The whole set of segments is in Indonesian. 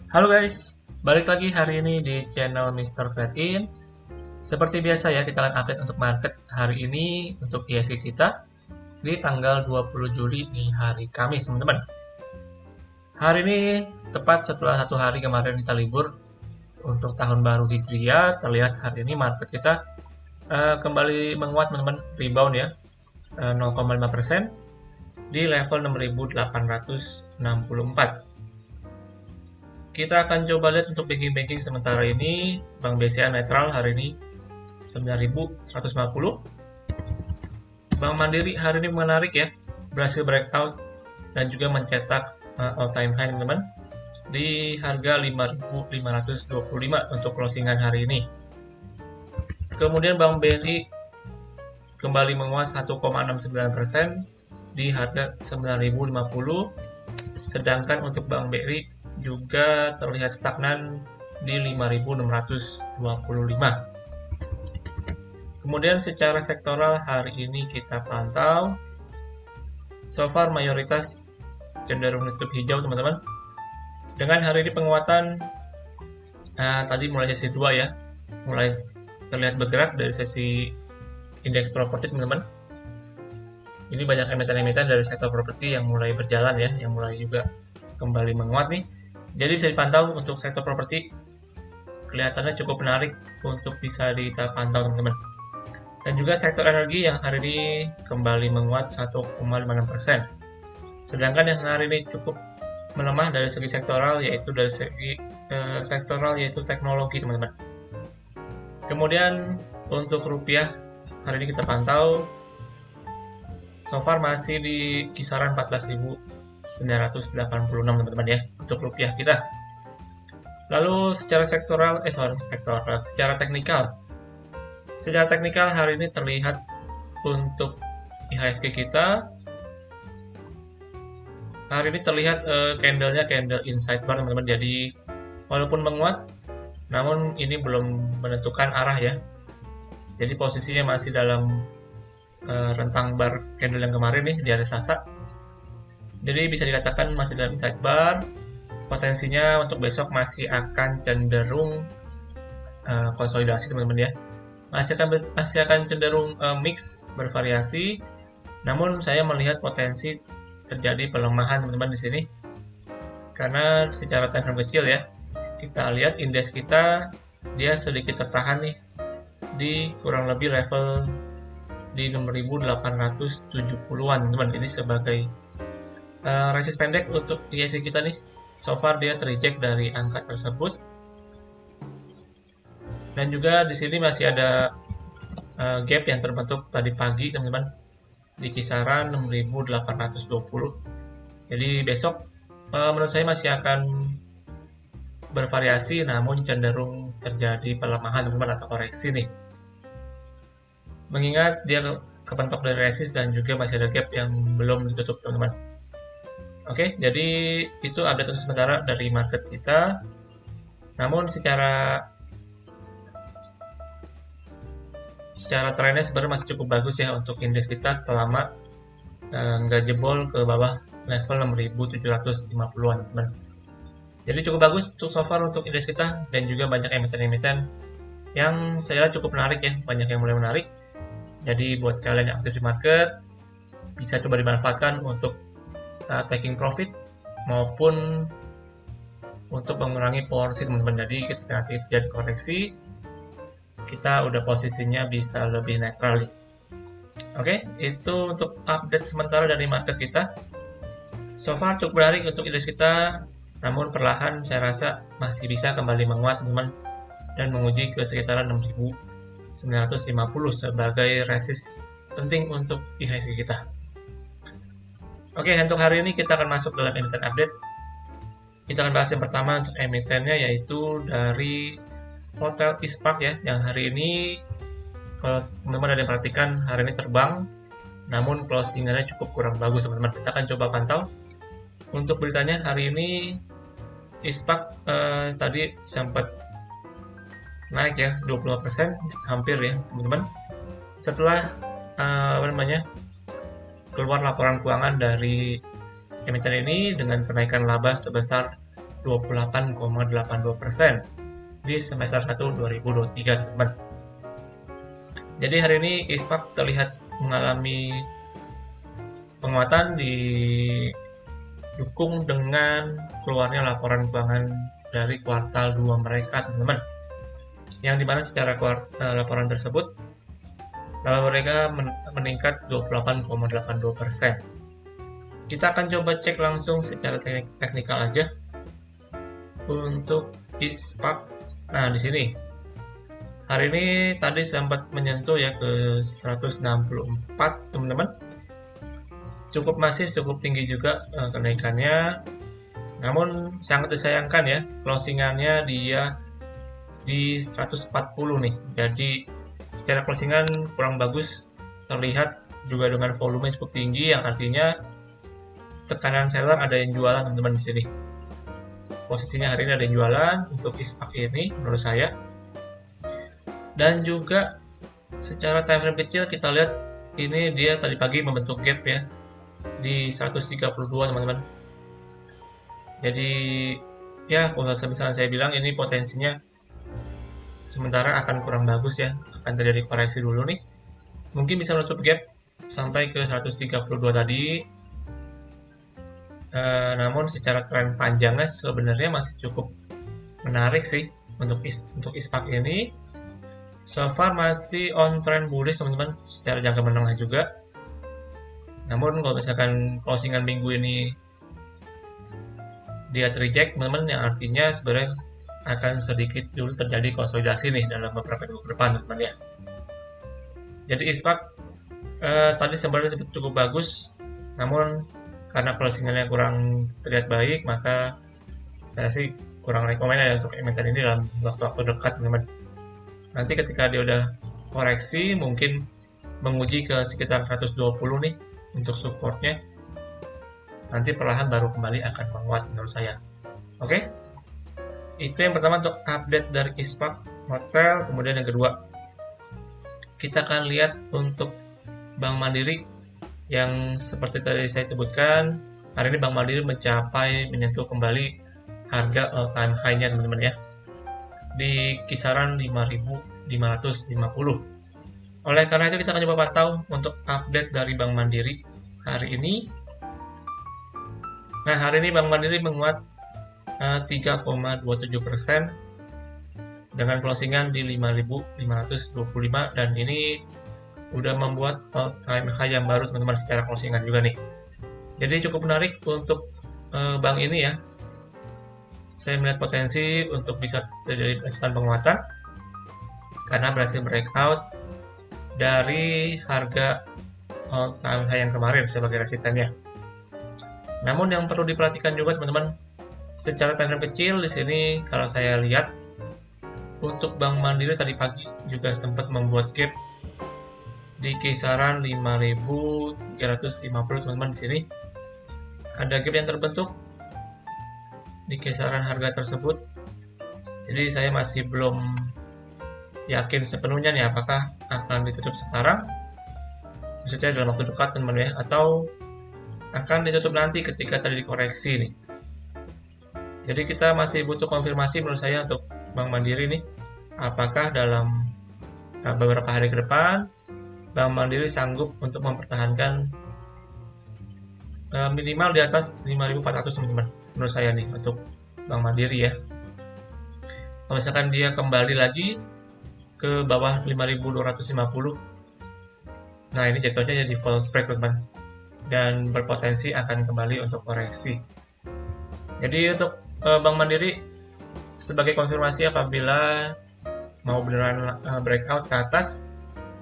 Halo guys, balik lagi hari ini di channel Mr. Trade-in. Seperti biasa ya, kita akan update untuk market hari ini untuk ISG kita di tanggal 20 Juli di hari Kamis, teman-teman. Hari ini tepat setelah satu hari kemarin kita libur untuk tahun baru Hijriah, terlihat hari ini market kita kembali menguat, teman-teman, rebound ya, 0,5% di level 6.864. Kita akan coba lihat untuk banking sementara ini. Bank BCA netral hari ini 9.150. Bank Mandiri hari ini menarik ya, berhasil breakout dan juga mencetak all time high, teman-teman, di harga 5.525 untuk closingan hari ini. Kemudian Bank BNI kembali menguat 1,69% di harga 9.050. Sedangkan untuk Bank BRI juga terlihat stagnan di 5.625. Kemudian secara sektoral hari ini kita pantau, so far mayoritas cenderung nutup hijau, teman-teman. Dengan hari ini penguatan tadi mulai sesi 2 ya, mulai terlihat bergerak dari sesi indeks properti, teman-teman. Ini banyak emiten-emiten dari sektor properti yang mulai berjalan ya, yang mulai juga kembali menguat nih. Jadi bisa dipantau untuk sektor properti, kelihatannya cukup menarik untuk bisa kita pantau, teman-teman. Dan juga sektor energi yang hari ini kembali menguat 1,56%. Sedangkan yang hari ini cukup melemah dari segi sektoral, yaitu dari segi teknologi, teman-teman. Kemudian untuk rupiah hari ini kita pantau, so far masih di kisaran 14.986, teman-teman ya, untuk rupiah kita. Lalu secara secara teknikal. Secara teknikal hari ini terlihat untuk IHSG kita hari ini terlihat candle inside bar, teman-teman. Jadi walaupun menguat, namun ini belum menentukan arah ya. Jadi posisinya masih dalam rentang bar candle yang kemarin nih di hari Selasa. Jadi bisa dikatakan masih dalam inside bar. Potensinya untuk besok masih akan cenderung konsolidasi, teman-teman ya. Masih akan cenderung mix, bervariasi. Namun saya melihat potensi terjadi pelemahan, teman-teman, di sini. Karena secara time frame kecil ya, kita lihat indeks kita dia sedikit tertahan nih di kurang lebih level di 6.870-an, teman-teman. Ini sebagai resist pendek untuk IHSG kita nih. So far dia tereject dari angka tersebut. Dan juga di sini masih ada gap yang terbentuk tadi pagi, teman-teman, di kisaran 6.820. Jadi besok menurut saya masih akan bervariasi, namun cenderung terjadi pelemahan, teman-teman, atau koreksi nih. Mengingat dia kepentok dari resist dan juga masih ada gap yang belum ditutup, teman-teman. Oke, jadi itu update untuk sementara dari market kita. Namun secara trennya sebenarnya masih cukup bagus ya untuk indeks kita selama nggak jebol ke bawah level 6.750-an, teman. Jadi cukup bagus untuk so far untuk indeks kita, dan juga banyak emiten-emiten yang saya lihat cukup menarik ya, banyak yang mulai menarik. Jadi buat kalian yang aktif di market, bisa coba dimanfaatkan untuk taking profit maupun untuk mengurangi porsi, teman-teman. Jadi ketika nanti terjadi koreksi, kita udah posisinya bisa lebih netral nih. Oke, itu untuk update sementara dari market kita. So far cukup menarik untuk indeks kita, namun perlahan saya rasa masih bisa kembali menguat, teman-teman, dan menguji ke sekitaran 6.950 sebagai resist penting untuk IHSG kita. Oke, untuk hari ini kita akan masuk dalam emiten update. Kita akan bahas yang pertama untuk emitennya, yaitu dari Hotel East Park ya, yang hari ini kalau teman-teman ada yang perhatikan hari ini terbang, namun closingannya cukup kurang bagus, teman-teman. Kita akan coba pantau. Untuk beritanya hari ini East Park tadi sempat naik ya 25%, hampir ya, teman-teman. Setelah keluar laporan keuangan dari emiten ini dengan kenaikan laba sebesar 28,82% di semester 1 2023, teman-teman. Jadi hari ini ISPAP terlihat mengalami penguatan didukung dengan keluarnya laporan keuangan dari kuartal 2 mereka, teman-teman. Yang dimana secara laporan tersebut mereka meningkat 28,82%. Kita akan coba cek langsung secara teknikal aja untuk ISPAP. Nah, di sini hari ini tadi sempat menyentuh ya ke 164, teman-teman. Masih cukup tinggi juga kenaikannya. Namun sangat disayangkan ya, closingannya dia di 140 nih. Jadi secara closingan kurang bagus, terlihat juga dengan volume cukup tinggi yang artinya tekanan seller ada yang jualan, teman-teman, di sini. Posisinya hari ini ada yang jualan untuk ISPAP ini menurut saya. Dan juga secara time frame kecil kita lihat ini dia tadi pagi membentuk gap ya di 132, teman-teman. Jadi ya kalau misalnya saya bilang ini potensinya sementara akan kurang bagus ya, akan terjadi koreksi dulu nih. Mungkin bisa menutup gap sampai ke 132 tadi. Namun secara tren panjangnya sebenarnya masih cukup menarik sih untuk ISPAP ini. So far masih on trend bullish, teman-teman, secara jangka menengah juga. Namun kalau misalkan closingan minggu ini dia reject, teman-teman, yang artinya sebenarnya akan sedikit dulu terjadi konsolidasi nih dalam beberapa minggu ke depan, teman-teman ya. Jadi ISPAP tadi sebenarnya cukup bagus, namun karena closingannya kurang terlihat baik, maka saya sih kurang rekomen ya untuk emiten ini dalam waktu-waktu dekat, teman-teman. Nanti ketika dia udah koreksi, mungkin menguji ke sekitar 120 nih untuk supportnya. Nanti perlahan baru kembali akan menguat menurut saya. Oke? Itu yang pertama untuk update dari ISPAP Hotel. Kemudian yang kedua, kita akan lihat untuk Bank Mandiri yang seperti tadi saya sebutkan, hari ini Bank Mandiri menyentuh kembali harga all-time high-nya, teman-teman ya, di kisaran 5.550. Oleh karena itu kita akan coba pantau untuk update dari Bank Mandiri hari ini. Nah, hari ini Bank Mandiri menguat 3,27% dengan closingan di 5.525, dan ini udah membuat all-time high yang baru, teman-teman, secara closingan juga nih. Jadi cukup menarik untuk bank ini ya. Saya melihat potensi untuk bisa terjadi lanjutan penguatan karena berhasil breakout dari harga all-time high yang kemarin sebagai resistennya. Namun yang perlu diperhatikan juga, teman-teman, secara time frame kecil di sini kalau saya lihat untuk Bank Mandiri tadi pagi juga sempat membuat gap di kisaran 5.350, teman-teman. Di sini ada gap yang terbentuk di kisaran harga tersebut. Jadi saya masih belum yakin sepenuhnya nih apakah akan ditutup sekarang, maksudnya dalam waktu dekat, teman-teman ya, atau akan ditutup nanti ketika terjadi koreksi nih. Jadi kita masih butuh konfirmasi menurut saya untuk Bank Mandiri nih, apakah dalam beberapa hari ke depan Bank Mandiri sanggup untuk mempertahankan minimal di atas 5.400, teman-teman, menurut saya nih untuk Bank Mandiri ya. Kalau misalkan dia kembali lagi ke bawah 5.250, nah ini jatuhnya jadi false break, teman-teman, dan berpotensi akan kembali untuk koreksi. Jadi untuk Bank Mandiri sebagai konfirmasi apabila mau beneran breakout ke atas,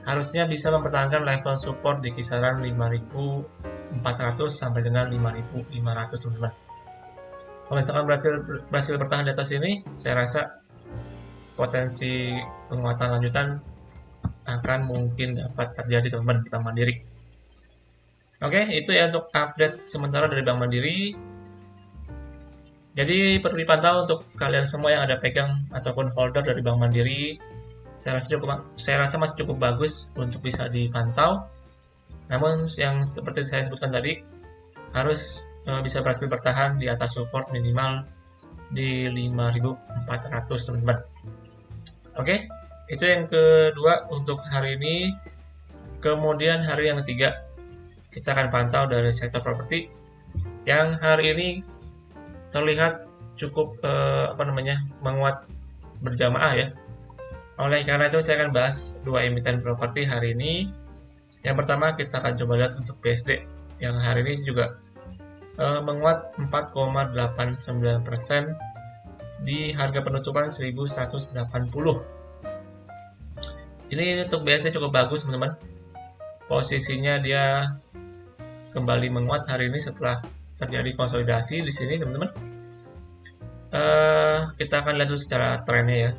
harusnya bisa mempertahankan level support di kisaran 5.400 sampai dengan 5.500, teman-teman. Kalau misalkan berhasil bertahan di atas ini, saya rasa potensi penguatan lanjutan akan mungkin dapat terjadi, teman-teman, di Bank Mandiri. Oke, itu ya untuk update sementara dari Bank Mandiri. Jadi perlu dipantau untuk kalian semua yang ada pegang ataupun holder dari Bank Mandiri. Saya rasa masih cukup bagus untuk bisa dipantau. Namun yang seperti saya sebutkan tadi, harus bisa berhasil bertahan di atas support minimal di 5.400 teman-teman. Oke, itu yang kedua untuk hari ini. Kemudian hari yang ketiga, kita akan pantau dari sektor properti yang hari ini terlihat cukup menguat berjamaah ya. Oleh karena itu saya akan bahas dua emiten properti hari ini. Yang pertama kita akan coba lihat untuk BSD yang hari ini juga menguat 4,89% di harga penutupan 1180. Ini untuk BSD cukup bagus teman-teman. Posisinya dia kembali menguat hari ini setelah terjadi konsolidasi di sini teman-teman. Kita akan lihat dulu secara trennya ya.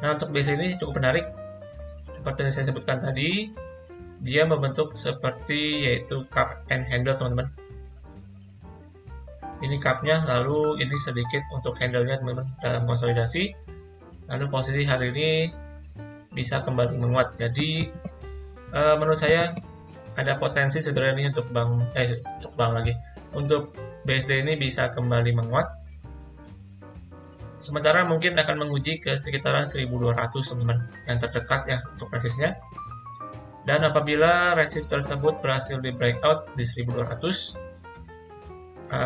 Nah untuk BSD ini cukup menarik. Seperti yang saya sebutkan tadi, dia membentuk seperti yaitu cup and handle teman-teman. Ini cupnya, lalu ini sedikit untuk handle-nya teman-teman dalam konsolidasi. Lalu posisi hari ini bisa kembali menguat. Jadi menurut saya ada potensi sebenarnya untuk untuk BSD ini bisa kembali menguat. Sementara mungkin akan menguji ke sekitaran 1.200 teman-teman yang terdekat ya untuk resistnya. Dan apabila resist tersebut berhasil di breakout di 1.200,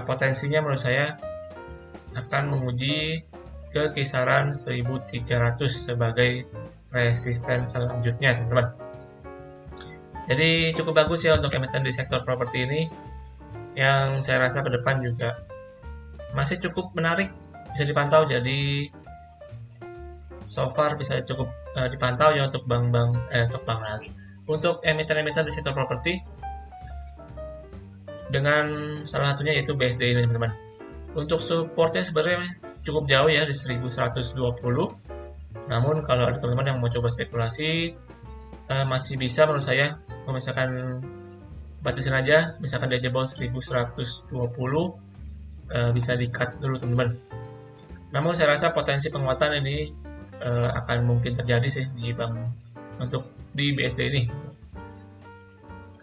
potensinya menurut saya akan menguji ke kisaran 1.300 sebagai resisten selanjutnya teman-teman. Jadi cukup bagus ya untuk emiten di sektor properti ini, yang saya rasa ke depan juga masih cukup menarik, bisa dipantau. Jadi so far bisa cukup dipantau ya untuk untuk emiten-emiten di sektor properti, dengan salah satunya yaitu BSD ini teman-teman. Untuk supportnya sebenarnya cukup jauh ya di 1120. Namun kalau ada teman-teman yang mau coba spekulasi, masih bisa menurut saya, kalau misalkan batasin aja, misalkan dia jebol 1120, bisa di-cut dulu teman-teman. Namun saya rasa potensi penguatan ini akan mungkin terjadi sih di BSD ini.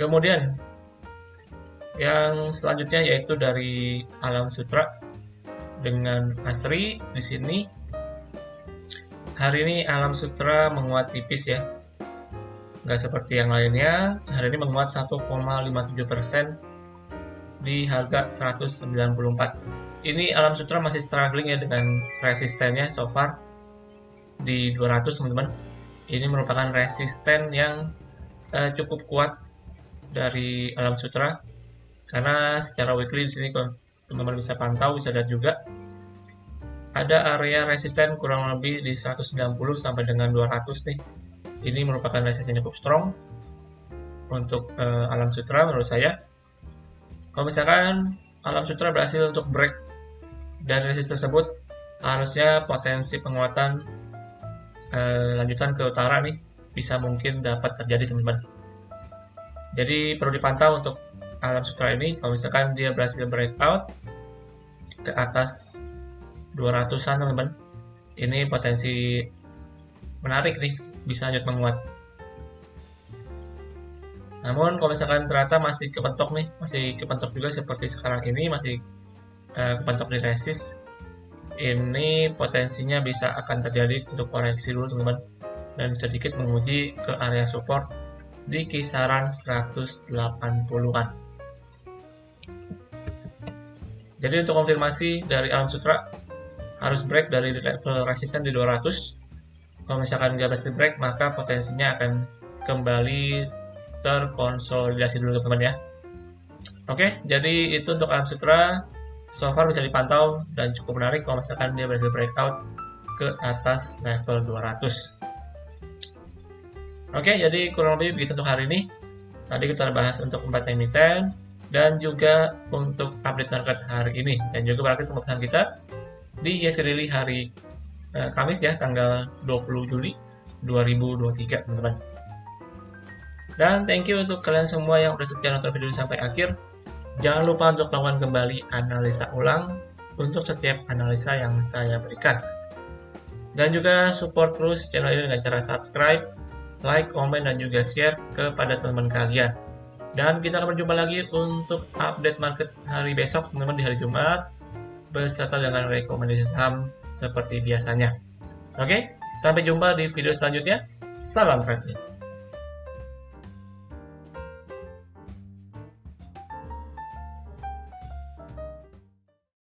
Kemudian yang selanjutnya yaitu dari Alam Sutra dengan ASRI di sini. Hari ini Alam Sutra menguat tipis ya, nggak seperti yang lainnya. Hari ini menguat 1,57% di harga 194. Ini Alam Sutra masih struggling ya dengan resistennya so far di 200 teman-teman. Ini merupakan resisten yang cukup kuat dari Alam Sutra, karena secara weekly di sini teman-teman bisa pantau, bisa lihat juga ada area resisten kurang lebih di 190 sampai dengan 200 nih. Ini merupakan resisten yang cukup strong untuk Alam Sutra menurut saya. Kalau misalkan Alam Sutra berhasil untuk break dari resisten tersebut, harusnya potensi penguatan lanjutan ke utara nih bisa mungkin dapat terjadi teman-teman. Jadi perlu dipantau untuk Alam Sutra ini. Kalau misalkan dia berhasil breakout ke atas 200-an teman-teman, ini potensi menarik nih, bisa lanjut menguat. Namun kalau misalkan ternyata masih kepentok juga seperti sekarang ini, masih kepentok di resist, ini potensinya bisa akan terjadi untuk koreksi dulu teman-teman, dan sedikit menguji ke area support di kisaran 180-an. Jadi untuk konfirmasi dari Alam Sutra harus break dari level resisten di 200. Kalau misalkan nggak berhasil break, maka potensinya akan kembali terkonsolidasi dulu teman-teman ya. Oke, jadi itu untuk Alam Sutra. So far bisa dipantau dan cukup menarik kalau misalkan dia berhasil breakout ke atas level 200. Oke, jadi kurang lebih begitu untuk hari ini. Tadi kita bahas untuk 4 emiten dan juga untuk update market hari ini, dan juga berarti pembahasan kita di IHSG Daily hari Kamis ya, tanggal 20 Juli 2023 teman-teman. Dan thank you untuk kalian semua yang udah setia nonton video ini sampai akhir. Jangan lupa untuk lakukan kembali analisa ulang untuk setiap analisa yang saya berikan. Dan juga support terus channel ini dengan cara subscribe, like, komen, dan juga share kepada teman-teman kalian. Dan kita akan berjumpa lagi untuk update market hari besok teman-teman, di hari Jumat. beserta dengan rekomendasi saham seperti biasanya. Oke, sampai jumpa di video selanjutnya. Salam trading.